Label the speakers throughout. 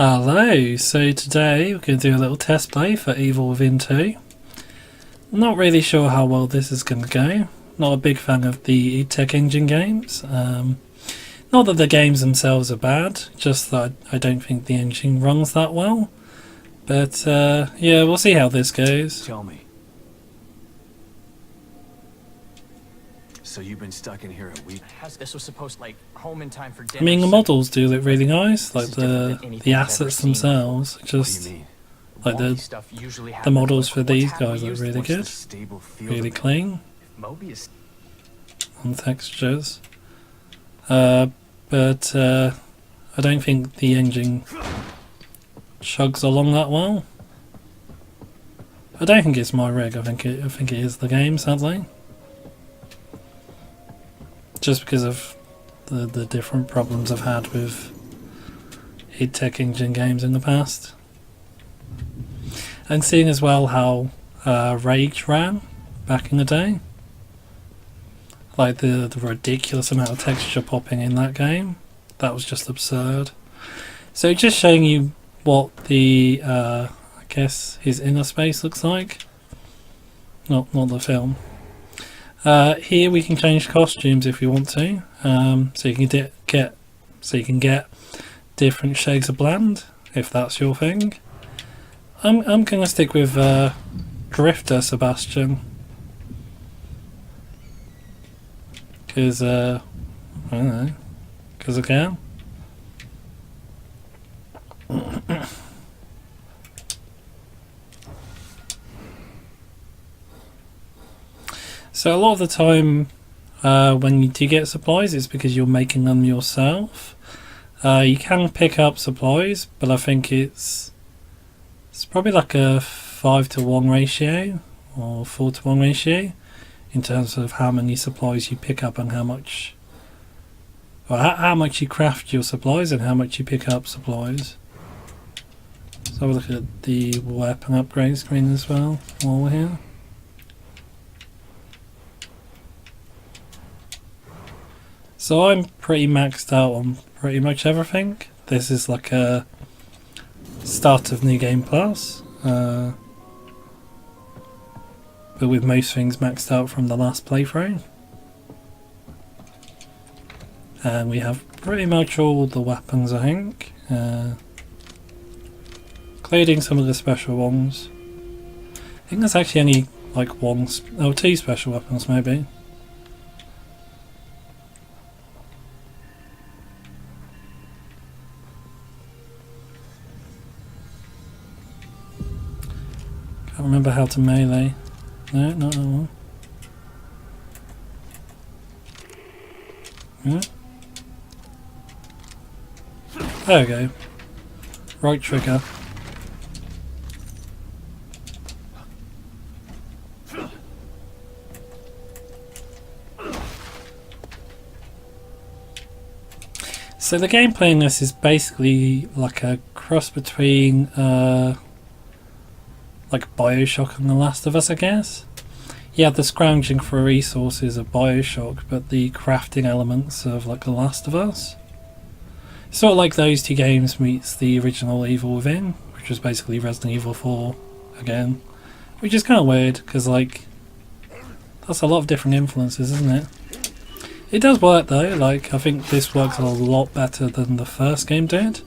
Speaker 1: Hello, so today we're going to do a little test play for Evil Within 2. Not really sure how well this is going to go. Not a big fan of the Tech Engine games. Not that the games themselves are bad, just that I don't think the engine runs that well. But yeah, we'll see how this goes.
Speaker 2: Tell me. So you've been stuck in here a week?
Speaker 3: This was supposed home in time for dinner.
Speaker 1: I mean, the models do look really nice, like the assets themselves. Just like the models for these guys look really good, really clean on textures. But I don't think the engine chugs along that well. I don't think it's my rig. I think it is the game, sadly. Just because of the different problems I've had with id Tech Engine games in the past. And seeing as well how Rage ran back in the day. Like the ridiculous amount of texture popping in that game. That was just absurd. So just showing you what the, I guess, his inner space looks like. Not the film. Here we can change costumes if we want to, so you can get different shades of bland if that's your thing. I'm gonna stick with Drifter Sebastian because I don't know, because I can. So a lot of the time when you do get supplies, it's because you're making them yourself. You can pick up supplies, but I think it's probably like a 5-to-1 ratio or 4-to-1 ratio in terms of how many supplies you pick up and how much, or how much you craft your supplies and how much you pick up supplies. So have a look at the weapon upgrade screen as well while we're here. So I'm pretty maxed out on pretty much everything. This is like a start of New Game Plus, but with most things maxed out from the last playthrough. And we have pretty much all the weapons, I think, including some of the special ones. I think there's actually only like two special weapons maybe. Can't remember how to melee. No, not that one. Yeah. There we go. Right trigger. So the gameplay in this is basically like a cross between like Bioshock and The Last of Us, I guess. Yeah, the scrounging for resources of Bioshock, but the crafting elements of like The Last of Us. Sort of like those two games meets the original Evil Within, which was basically Resident Evil 4 again. Which is kind of weird, because like, that's a lot of different influences, isn't it? It does work though, like I think this works a lot better than the first game did.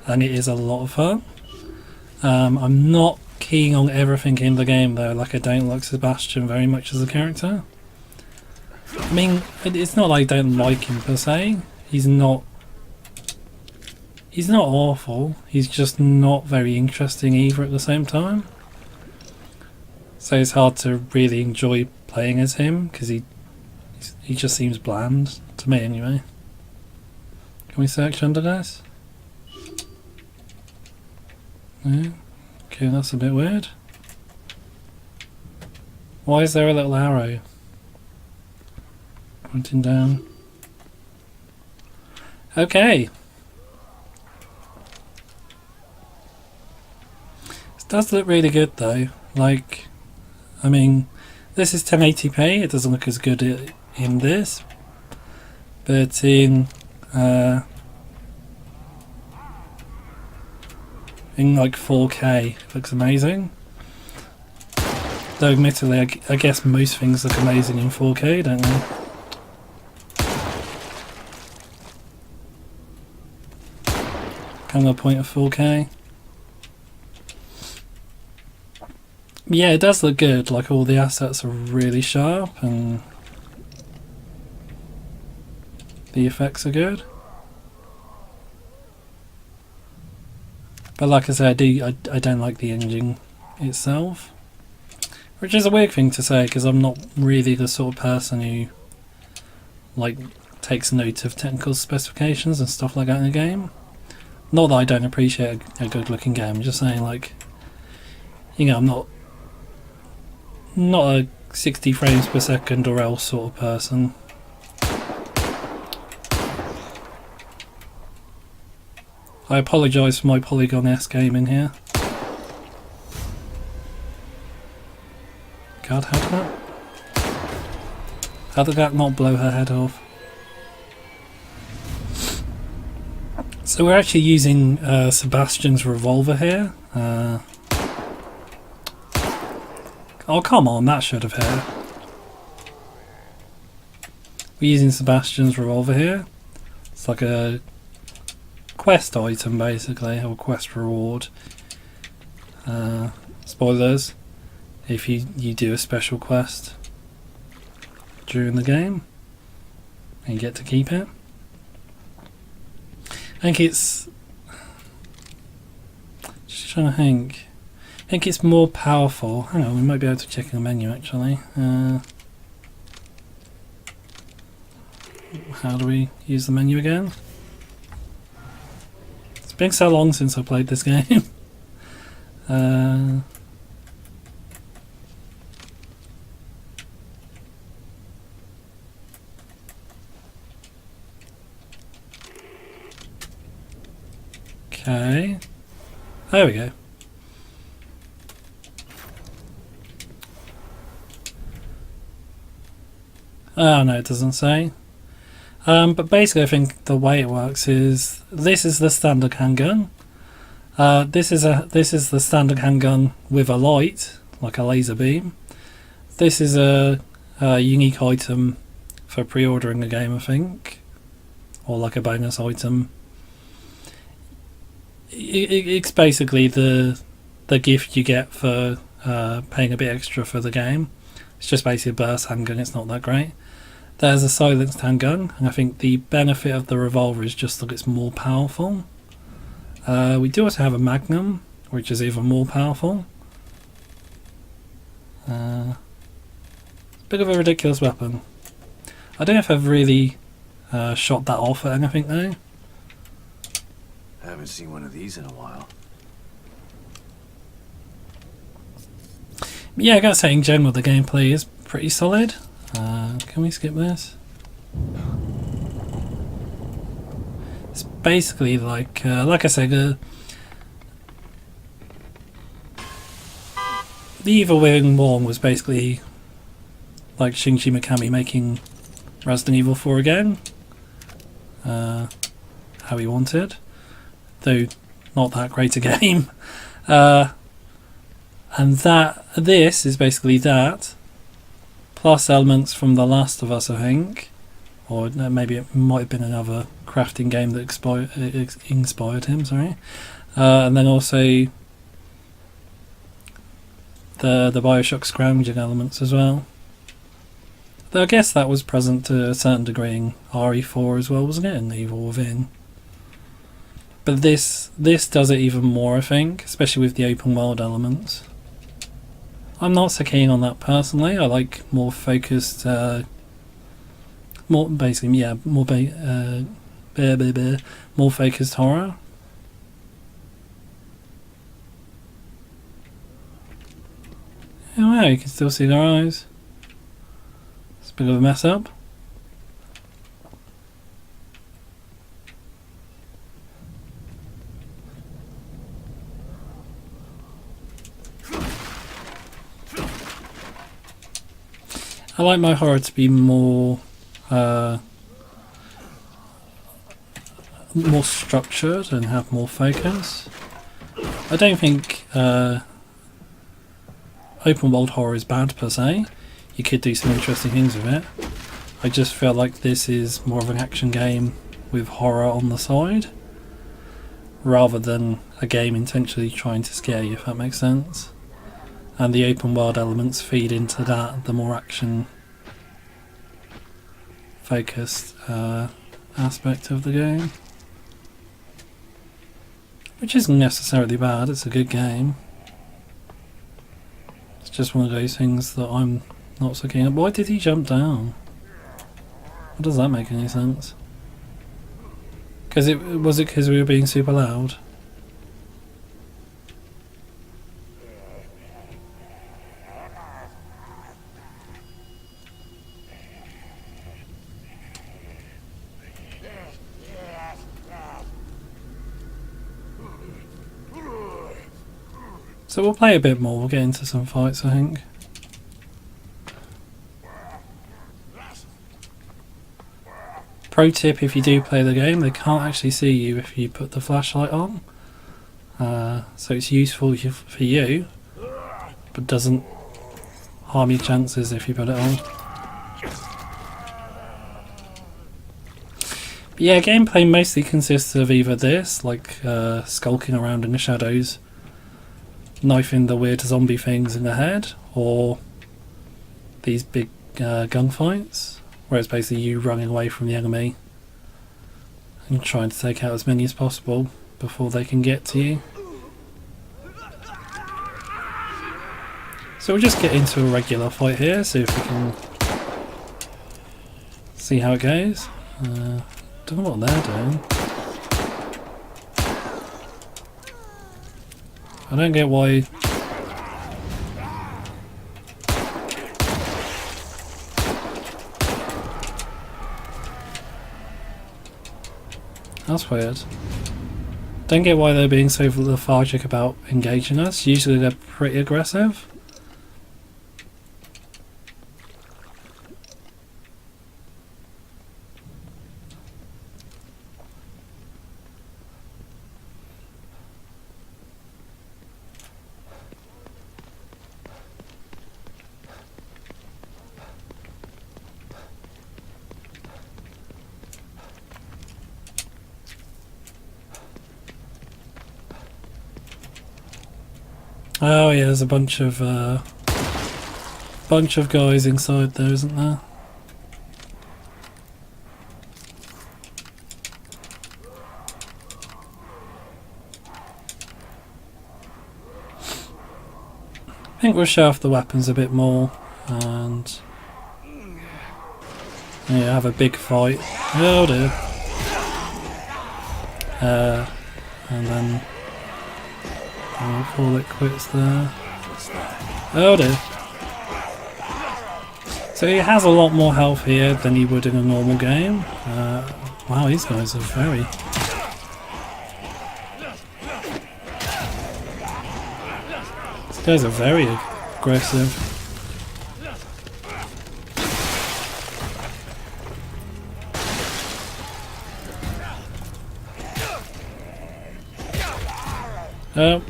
Speaker 1: And it is a lot of fun. I'm not keen on everything in the game though, like I don't like Sebastian very much as a character. I mean, it's not like I don't like him per se, he's not awful, he's just not very interesting either at the same time. So it's hard to really enjoy playing as him, because he just seems bland, to me anyway. Can we search under this? Yeah. Okay, that's a bit weird. Why is there a little arrow pointing down? Okay. This does look really good though. Like, I mean, this is 1080p, it doesn't look as good in this. But in in like 4K. It looks amazing. Though admittedly, I guess most things look amazing in 4K, don't they? Kind of the point of 4K. Yeah, it does look good. Like all the assets are really sharp and the effects are good. But like I said, I don't like the engine itself. Which is a weird thing to say because I'm not really the sort of person who like takes note of technical specifications and stuff like that in a game. Not that I don't appreciate a good looking game, I'm just saying, like, you know, I'm not a 60 frames per second or else sort of person. I apologise for my Polygon-esque game in here. God, how did that not blow her head off? So we're actually using Sebastian's revolver here. Oh come on, that should have hit. We're using Sebastian's revolver here. It's like a quest item basically, or quest reward. Spoilers, if you do a special quest during the game, and you get to keep it. I think it's... just trying to think. I think it's more powerful. Hang on, we might be able to check in the menu actually. How do we use the menu again? It's been so long since I played this game. Okay. There we go. Oh no, it doesn't say. But basically I think the way it works is this is the standard handgun. This is the standard handgun with a light, like a laser beam. This is a unique item for pre-ordering a game, I think, or like a bonus item. It's basically the gift you get for paying a bit extra for the game. It's just basically a burst handgun, it's not that great. There's a silenced handgun, and I think the benefit of the revolver is just that it's more powerful. We do also have a magnum, which is even more powerful. It's a bit of a ridiculous weapon. I don't know if I've really shot that off at anything though.
Speaker 2: I haven't seen one of these in a while.
Speaker 1: Yeah, I gotta say in general the gameplay is pretty solid. Can we skip this? It's basically like I said, the Evil Within 1 was basically like Shinji Mikami making Resident Evil 4 again, how he wanted, though not that great a game. And this is basically that, plus elements from The Last of Us, I think, or maybe it might have been another crafting game that inspired him. Sorry, and then also the Bioshock scrounging elements as well. Though I guess that was present to a certain degree in RE4 as well, wasn't it? In Evil Within. But this does it even more, I think, especially with the open world elements. I'm not so keen on that personally. I like more focused, more basically, yeah, more more focused horror. Oh wow, you can still see their eyes. It's a bit of a mess up. I like my horror to be more more structured and have more focus. I don't think open world horror is bad per se. You could do some interesting things with it. I just feel like this is more of an action game with horror on the side, rather than a game intentionally trying to scare you, if that makes sense. And the open world elements feed into that, the more action focused aspect of the game. Which isn't necessarily bad, it's a good game. It's just one of those things that I'm not so keen on. Why did he jump down? What does that make any sense? Was it because we were being super loud? So we'll play a bit more, we'll get into some fights I think. Pro tip, if you do play the game, they can't actually see you if you put the flashlight on. So it's useful for you, but doesn't harm your chances if you put it on. But yeah, gameplay mostly consists of either this, like skulking around in the shadows, knifing the weird zombie things in the head, or these big gunfights, where it's basically you running away from the enemy and trying to take out as many as possible before they can get to you. So we'll just get into a regular fight here, see if we can see how it goes. Don't know what they're doing. I don't get why. That's weird. Don't get why they're being so lethargic about engaging us. Usually they're pretty aggressive. Oh yeah, there's a bunch of guys inside there, isn't there? I think we'll show off the weapons a bit more and yeah, have a big fight. Oh dear. And then I'll call it quits there. Oh dear. So he has a lot more health here than he would in a normal game. Wow, these guys are very... These guys are very aggressive. Oh.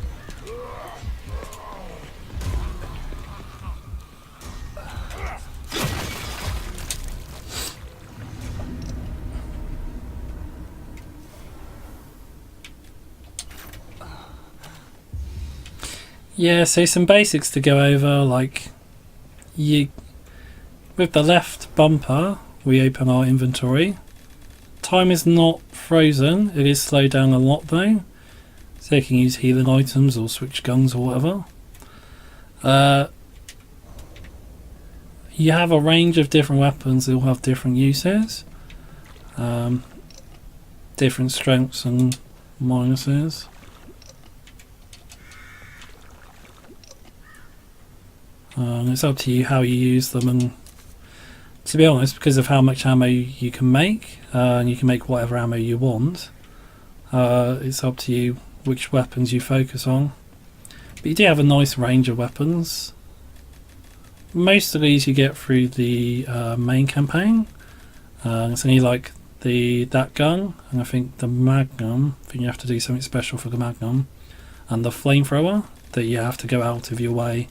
Speaker 1: Yeah, so some basics to go over, like with the left bumper we open our inventory. Time is not frozen, it is slowed down a lot though, so you can use healing items or switch guns or whatever. You have a range of different weapons that will have different uses, different strengths and minuses. It's up to you how you use them, and to be honest, because of how much ammo you can make, and you can make whatever ammo you want, it's up to you which weapons you focus on. But you do have a nice range of weapons. Most of these you get through the main campaign. It's only like that gun, and I think the Magnum. I think you have to do something special for the Magnum. and the flamethrower that you have to go out of your way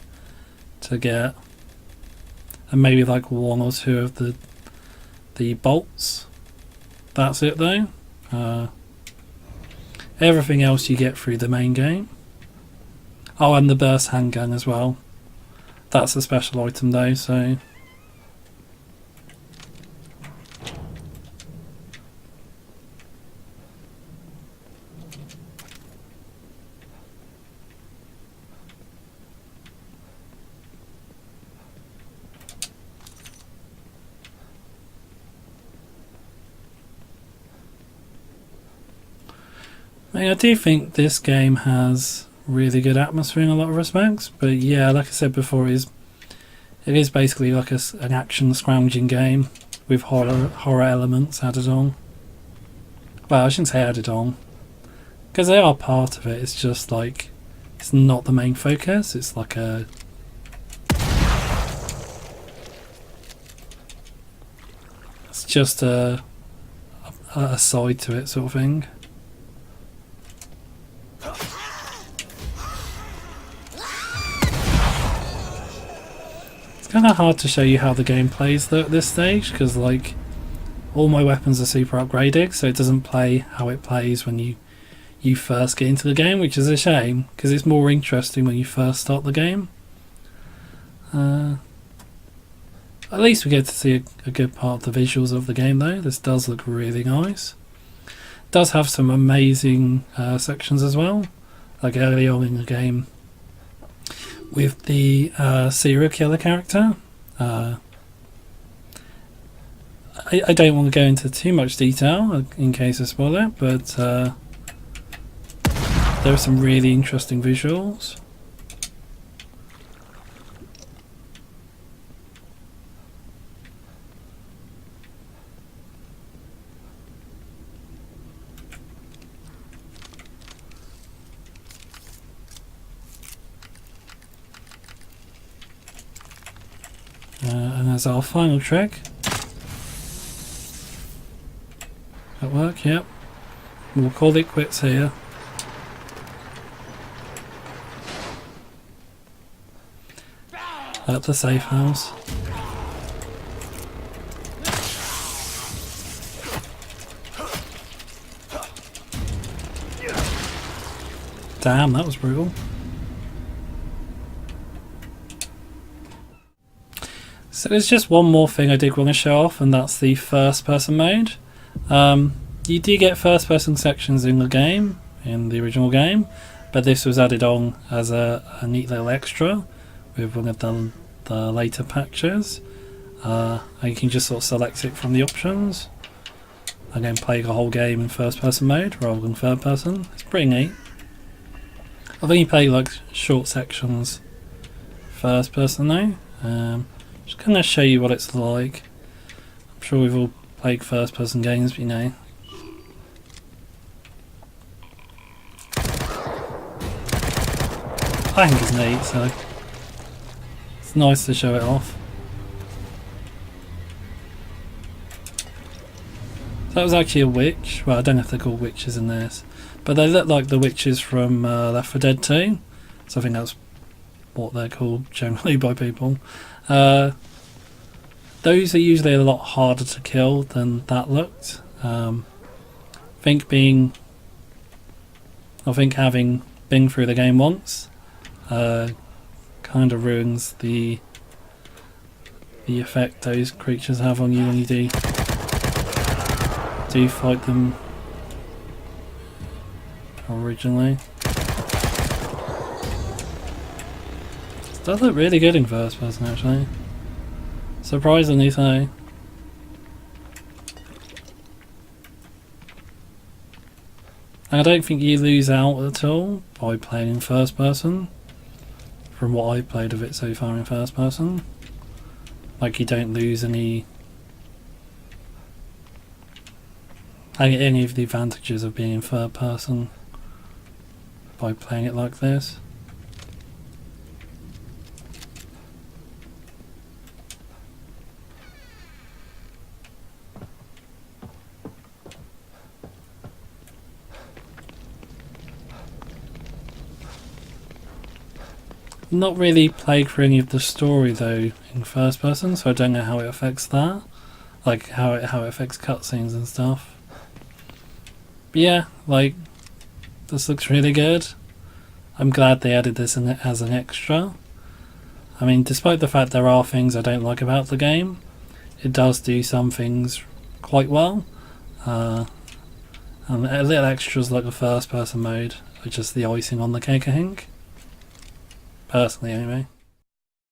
Speaker 1: to get, and maybe like one or two of the bolts. That's it though. Everything else you get through the main game. Oh, and the burst handgun as well. That's a special item though, so I do think this game has really good atmosphere in a lot of respects, but yeah, like I said before, it is basically like an action scrounging game with horror elements added on. Well, I shouldn't say added on, because they are part of it. It's just like it's not the main focus. It's like it's just a side to it sort of thing. Kind of hard to show you how the game plays though at this stage, because like all my weapons are super upgraded, so it doesn't play how it plays when you first get into the game, which is a shame because it's more interesting when you first start the game. At least we get to see a good part of the visuals of the game though. This does look really nice. It does have some amazing sections as well, like early on in the game with the serial killer character. I don't want to go into too much detail in case I spoil it, but there are some really interesting visuals. And as our final trick, that work? Yep. We'll call it quits here. At the safe house. Damn, that was brutal. So there's just one more thing I did want to show off, and that's the first person mode. You do get first person sections in the game, in the original game, but this was added on as a neat little extra with one of the later patches. And you can just sort of select it from the options and then play the whole game in first person mode rather than third person. It's pretty neat. I've only played like short sections first person though. Just going to show you what it's like. I'm sure we've all played first person games, but you know. I think it's neat, so it's nice to show it off. So that was actually a witch. Well, I don't know if they're called witches in this, but they look like the witches from Left 4 Dead 2. So I think that's what they're called generally by people. Those are usually a lot harder to kill than that looked. I think having been through the game once kind of ruins the effect those creatures have on you when you do fight them originally. It does look really good in first person actually. Surprisingly so. And I don't think you lose out at all by playing in first person, from what I've played of it so far in first person. Like you don't lose any of the advantages of being in third person by playing it like this. not really played through any of the story though in first person, so I don't know how it affects that, like how it affects cutscenes and stuff. But yeah, like this looks really good. I'm glad they added this in as an extra. I mean, despite the fact there are things I don't like about the game, it does do some things quite well. And little extras like the first person mode are just the icing on the cake, I think. Personally, anyway.